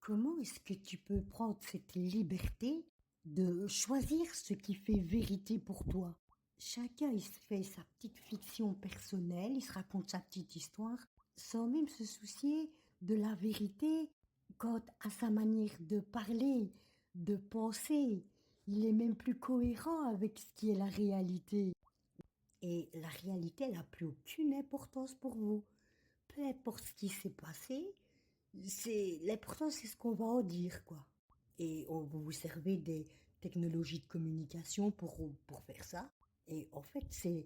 Comment est-ce que tu peux prendre cette liberté de choisir ce qui fait vérité pour toi? Chacun, il se fait sa petite fiction personnelle, il se raconte sa petite histoire, sans même se soucier de la vérité quant à sa manière de parler, de penser. Il est même plus cohérent avec ce qui est la réalité. Et la réalité, elle n'a plus aucune importance pour vous. Peu importe ce qui s'est passé, l'important, c'est ce qu'on va en dire, quoi. Et vous vous servez des technologies de communication pour faire ça. Et en fait, c'est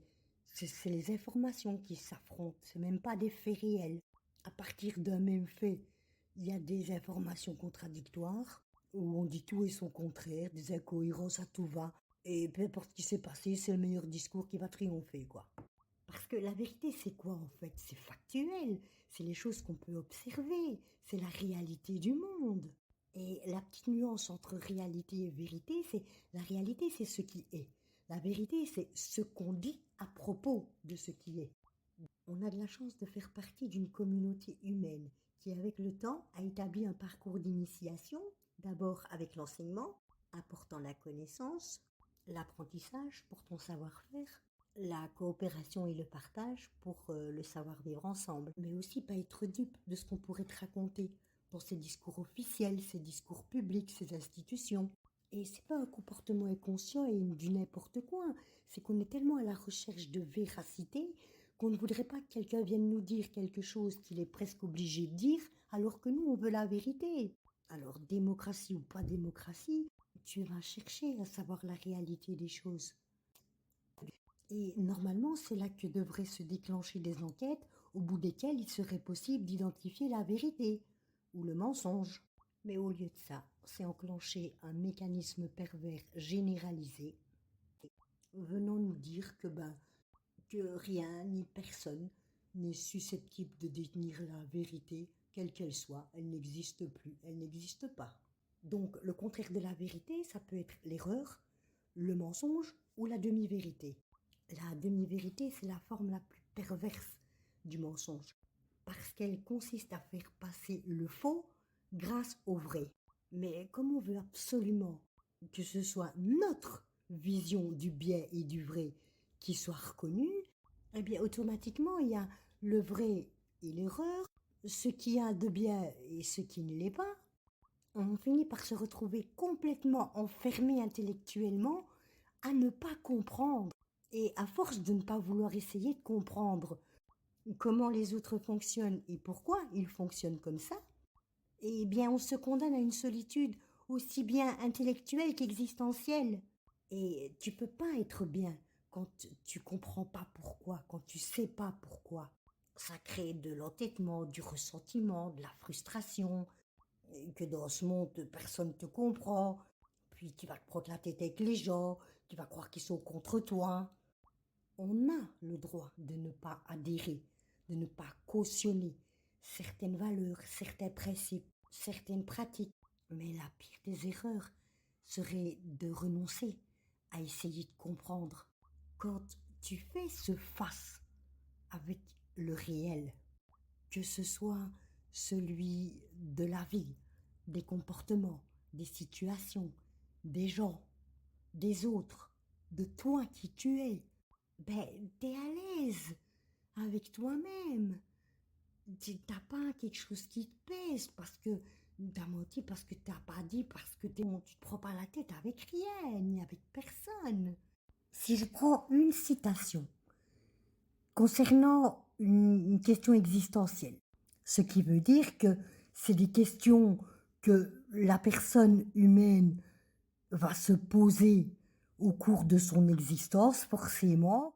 les informations qui s'affrontent. C'est même pas des faits réels. À partir d'un même fait, il y a des informations contradictoires où on dit tout et son contraire, des incohérences à tout va. Et peu importe ce qui s'est passé, c'est le meilleur discours qui va triompher, quoi. Parce que la vérité, c'est quoi en fait? C'est factuel, c'est les choses qu'on peut observer, c'est la réalité du monde. Et la petite nuance entre réalité et vérité, c'est la réalité, c'est ce qui est. La vérité, c'est ce qu'on dit à propos de ce qui est. On a de la chance de faire partie d'une communauté humaine qui, avec le temps, a établi un parcours d'initiation, d'abord avec l'enseignement, apportant la connaissance, l'apprentissage pour ton savoir-faire, la coopération et le partage pour le savoir-vivre ensemble, mais aussi pas être dupe de ce qu'on pourrait te raconter dans ces discours officiels, ces discours publics, ces institutions. Et c'est pas un comportement inconscient et du n'importe quoi, c'est qu'on est tellement à la recherche de véracité qu'on ne voudrait pas que quelqu'un vienne nous dire quelque chose qu'il est presque obligé de dire, alors que nous, on veut la vérité. Alors, démocratie ou pas démocratie, tu vas chercher à savoir la réalité des choses. Et normalement, c'est là que devraient se déclencher des enquêtes au bout desquelles il serait possible d'identifier la vérité ou le mensonge. Mais au lieu de ça, c'est enclencher un mécanisme pervers généralisé venant nous dire que rien ni personne n'est susceptible de détenir la vérité, quelle qu'elle soit. Elle n'existe plus, elle n'existe pas. Donc le contraire de la vérité, ça peut être l'erreur, le mensonge ou la demi-vérité. La demi-vérité, c'est la forme la plus perverse du mensonge, parce qu'elle consiste à faire passer le faux grâce au vrai. Mais comme on veut absolument que ce soit notre vision du bien et du vrai qui soit reconnue, eh bien automatiquement il y a le vrai et l'erreur, ce qui a de bien et ce qui ne l'est pas. On finit par se retrouver complètement enfermé intellectuellement à ne pas comprendre. Et à force de ne pas vouloir essayer de comprendre comment les autres fonctionnent et pourquoi ils fonctionnent comme ça, eh bien on se condamne à une solitude aussi bien intellectuelle qu'existentielle. Et tu peux pas être bien quand tu comprends pas pourquoi, quand tu sais pas pourquoi. Ça crée de l'entêtement, du ressentiment, de la frustration, et que dans ce monde personne te comprend. Puis tu vas te prendre la tête avec les gens, tu vas croire qu'ils sont contre toi. On a le droit de ne pas adhérer, de ne pas cautionner certaines valeurs, certains principes, certaines pratiques. Mais la pire des erreurs serait de renoncer à essayer de comprendre. Quand tu fais ce face avec le réel, que ce soit celui de la vie, des comportements, des situations, des gens, des autres, de toi qui tu es, ben, t'es à l'aise avec toi-même. T'as pas quelque chose qui te pèse parce que t'as menti, parce que t'as pas dit, parce que tu te prends pas la tête avec rien, ni avec personne. Si je prends une citation concernant une question existentielle, ce qui veut dire que c'est des questions que la personne humaine va se poser au cours de son existence, forcément,